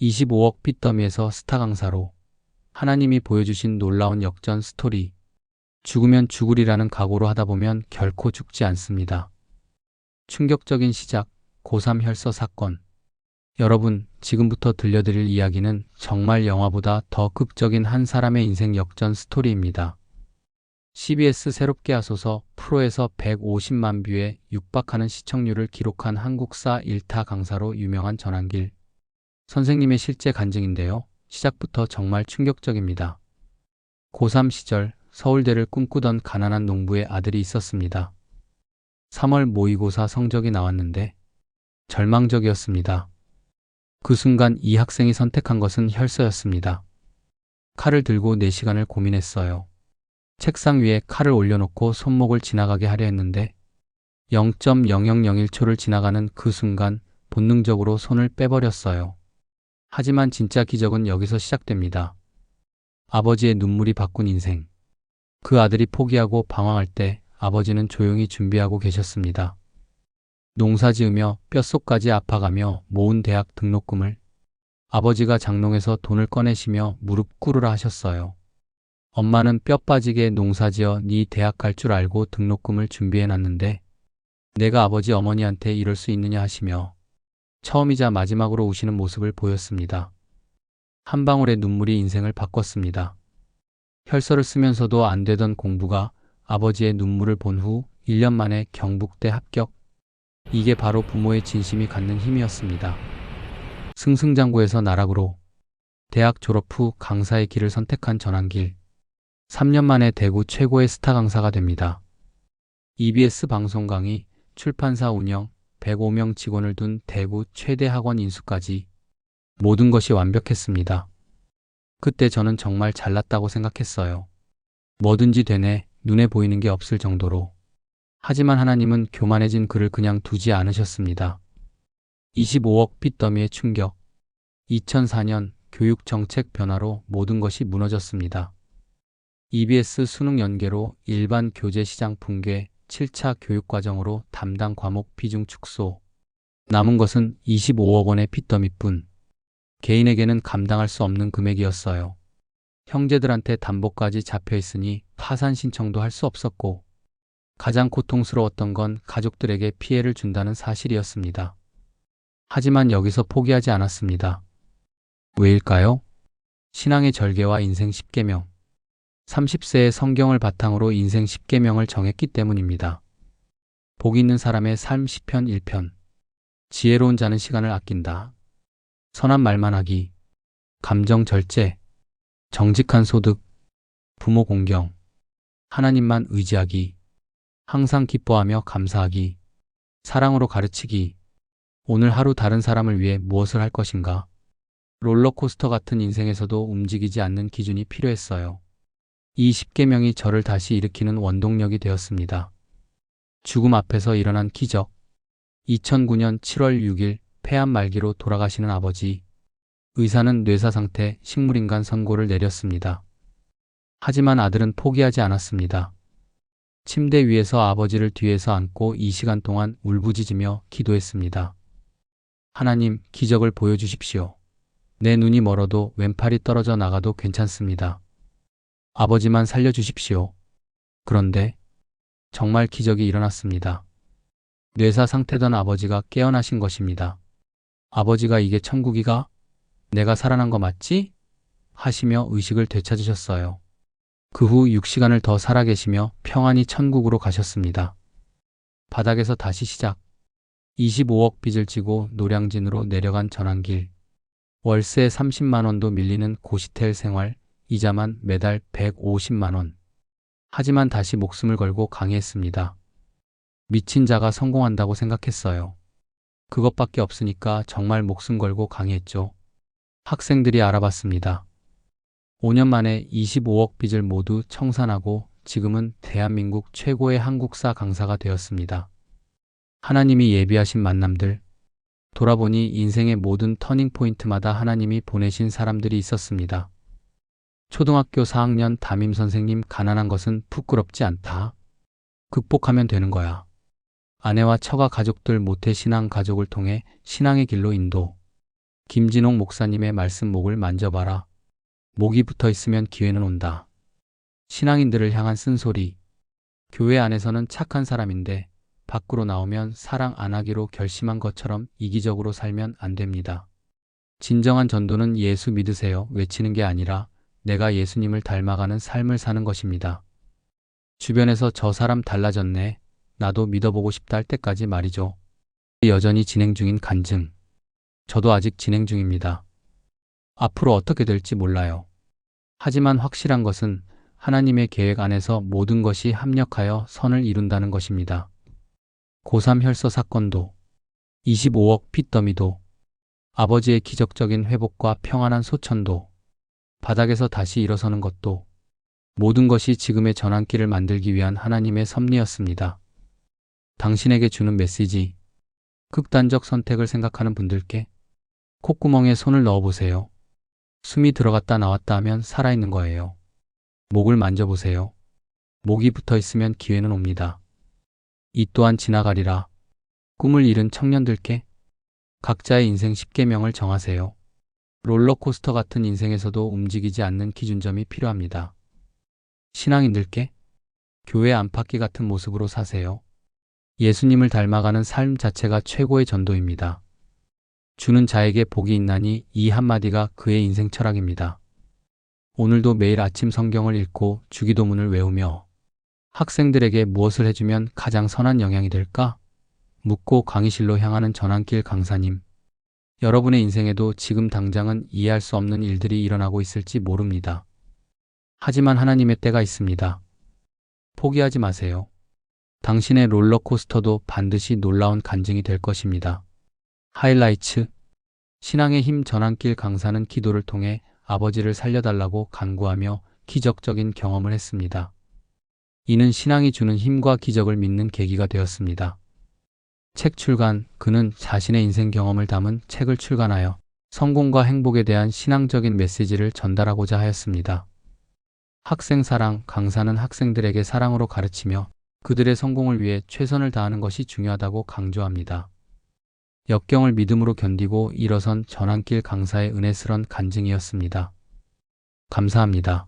25억 빚더미에서 스타 강사로 하나님이 보여주신 놀라운 역전 스토리. 죽으면 죽으리라는 각오로 하다 보면 결코 죽지 않습니다. 충격적인 시작, 고3 혈서 사건. 여러분, 지금부터 들려드릴 이야기는 정말 영화보다 더 극적인 한 사람의 인생 역전 스토리입니다. CBS 새롭게 하소서 프로에서 150만 뷰에 육박하는 시청률을 기록한 한국사 1타 강사로 유명한 전한길 선생님의 실제 간증인데요. 시작부터 정말 충격적입니다. 고3 시절 서울대를 꿈꾸던 가난한 농부의 아들이 있었습니다. 3월 모의고사 성적이 나왔는데 절망적이었습니다. 그 순간 이 학생이 선택한 것은 혈서였습니다. 칼을 들고 4시간을 고민했어요. 책상 위에 칼을 올려놓고 손목을 지나가게 하려 했는데 0.0001초를 지나가는 그 순간 본능적으로 손을 빼버렸어요. 하지만 진짜 기적은 여기서 시작됩니다. 아버지의 눈물이 바꾼 인생. 그 아들이 포기하고 방황할 때 아버지는 조용히 준비하고 계셨습니다. 농사 지으며 뼛속까지 아파가며 모은 대학 등록금을 아버지가 장롱에서 돈을 꺼내시며 무릎 꿇으라 하셨어요. 엄마는 뼈 빠지게 농사지어 네 대학 갈 줄 알고 등록금을 준비해놨는데 내가 아버지 어머니한테 이럴 수 있느냐 하시며 처음이자 마지막으로 우시는 모습을 보였습니다. 한 방울의 눈물이 인생을 바꿨습니다. 혈서를 쓰면서도 안 되던 공부가 아버지의 눈물을 본 후 1년 만에 경북대 합격. 이게 바로 부모의 진심이 갖는 힘이었습니다. 승승장구해서 나락으로 대학 졸업 후 강사의 길을 선택한 전한길. 3년 만에 대구 최고의 스타 강사가 됩니다. EBS 방송 강의, 출판사 운영, 105명 직원을 둔 대구 최대 학원 인수까지 모든 것이 완벽했습니다. 그때 저는 정말 잘났다고 생각했어요. 뭐든지 되네, 눈에 보이는 게 없을 정도로. 하지만 하나님은 교만해진 그를 그냥 두지 않으셨습니다. 25억 빚더미의 충격. 2004년 교육 정책 변화로 모든 것이 무너졌습니다. EBS 수능 연계로 일반 교재 시장 붕괴, 7차 교육과정으로 담당 과목 비중 축소. 남은 것은 25억 원의 빚더미뿐. 개인에게는 감당할 수 없는 금액이었어요. 형제들한테 담보까지 잡혀 있으니 파산 신청도 할 수 없었고 가장 고통스러웠던 건 가족들에게 피해를 준다는 사실이었습니다. 하지만 여기서 포기하지 않았습니다. 왜일까요? 신앙의 절개와 인생 10계명. 30세에 성경을 바탕으로 인생 10계명을 정했기 때문입니다. 복 있는 사람의 삶 시편 1편. 지혜로운 자는 시간을 아낀다. 선한 말만 하기. 감정 절제. 정직한 소득. 부모 공경. 하나님만 의지하기. 항상 기뻐하며 감사하기. 사랑으로 가르치기. 오늘 하루 다른 사람을 위해 무엇을 할 것인가? 롤러코스터 같은 인생에서도 움직이지 않는 기준이 필요했어요. 이 10계명이 저를 다시 일으키는 원동력이 되었습니다. 죽음 앞에서 일어난 기적. 2009년 7월 6일 폐암 말기로 돌아가시는 아버지. 의사는 뇌사 상태, 식물인간 선고를 내렸습니다. 하지만 아들은 포기하지 않았습니다. 침대 위에서 아버지를 뒤에서 안고 2시간 동안 울부짖으며 기도했습니다. 하나님, 기적을 보여주십시오. 내 눈이 멀어도 왼팔이 떨어져 나가도 괜찮습니다. 아버지만 살려주십시오. 그런데 정말 기적이 일어났습니다. 뇌사 상태던 아버지가 깨어나신 것입니다. 아버지가 이게 천국이가? 내가 살아난 거 맞지? 하시며 의식을 되찾으셨어요. 그 후 6시간을 더 살아계시며 평안히 천국으로 가셨습니다. 바닥에서 다시 시작. 25억 빚을 지고 노량진으로 내려간 전한길. 월세 30만 원도 밀리는 고시텔 생활, 이자만 매달 150만 원. 하지만 다시 목숨을 걸고 강의했습니다. 미친 자가 성공한다고 생각했어요. 그것밖에 없으니까 정말 목숨 걸고 강의했죠. 학생들이 알아봤습니다. 5년 만에 25억 빚을 모두 청산하고 지금은 대한민국 최고의 한국사 강사가 되었습니다. 하나님이 예비하신 만남들. 돌아보니 인생의 모든 터닝포인트마다 하나님이 보내신 사람들이 있었습니다. 초등학교 4학년 담임 선생님, 가난한 것은 부끄럽지 않다. 극복하면 되는 거야. 아내와 처가 가족들 모태 신앙 가족을 통해 신앙의 길로 인도. 김진홍 목사님의 말씀 목을 만져봐라. 목이 붙어 있으면 기회는 온다. 신앙인들을 향한 쓴소리. 교회 안에서는 착한 사람인데 밖으로 나오면 사랑 안 하기로 결심한 것처럼 이기적으로 살면 안 됩니다. 진정한 전도는 예수 믿으세요 외치는 게 아니라 내가 예수님을 닮아가는 삶을 사는 것입니다. 주변에서 저 사람 달라졌네. 나도 믿어보고 싶다 할 때까지 말이죠. 여전히 진행 중인 간증. 저도 아직 진행 중입니다. 앞으로 어떻게 될지 몰라요. 하지만 확실한 것은 하나님의 계획 안에서 모든 것이 합력하여 선을 이룬다는 것입니다. 고3 혈서 사건도, 25억 핏더미도, 아버지의 기적적인 회복과 평안한 소천도, 바닥에서 다시 일어서는 것도, 모든 것이 지금의 전환기를 만들기 위한 하나님의 섭리였습니다. 당신에게 주는 메시지, 극단적 선택을 생각하는 분들께 콧구멍에 손을 넣어보세요. 숨이 들어갔다 나왔다 하면 살아있는 거예요. 목을 만져보세요. 목이 붙어 있으면 기회는 옵니다. 이 또한 지나가리라. 꿈을 잃은 청년들께 각자의 인생 10계명을 정하세요. 롤러코스터 같은 인생에서도 움직이지 않는 기준점이 필요합니다. 신앙인들께 교회 안팎기 같은 모습으로 사세요. 예수님을 닮아가는 삶 자체가 최고의 전도입니다. 주는 자에게 복이 있나니 이 한마디가 그의 인생 철학입니다. 오늘도 매일 아침 성경을 읽고 주기도문을 외우며 학생들에게 무엇을 해주면 가장 선한 영향이 될까? 묻고 강의실로 향하는 전환길 강사님. 여러분의 인생에도 지금 당장은 이해할 수 없는 일들이 일어나고 있을지 모릅니다. 하지만 하나님의 때가 있습니다. 포기하지 마세요. 당신의 롤러코스터도 반드시 놀라운 간증이 될 것입니다. 하이라이트. 신앙의 힘 전환길 강사는 기도를 통해 아버지를 살려달라고 간구하며 기적적인 경험을 했습니다. 이는 신앙이 주는 힘과 기적을 믿는 계기가 되었습니다. 책 출간. 그는 자신의 인생 경험을 담은 책을 출간하여 성공과 행복에 대한 신앙적인 메시지를 전달하고자 하였습니다. 학생 사랑. 강사는 학생들에게 사랑으로 가르치며 그들의 성공을 위해 최선을 다하는 것이 중요하다고 강조합니다. 역경을 믿음으로 견디고 일어선 전환길 강사의 은혜스런 간증이었습니다. 감사합니다.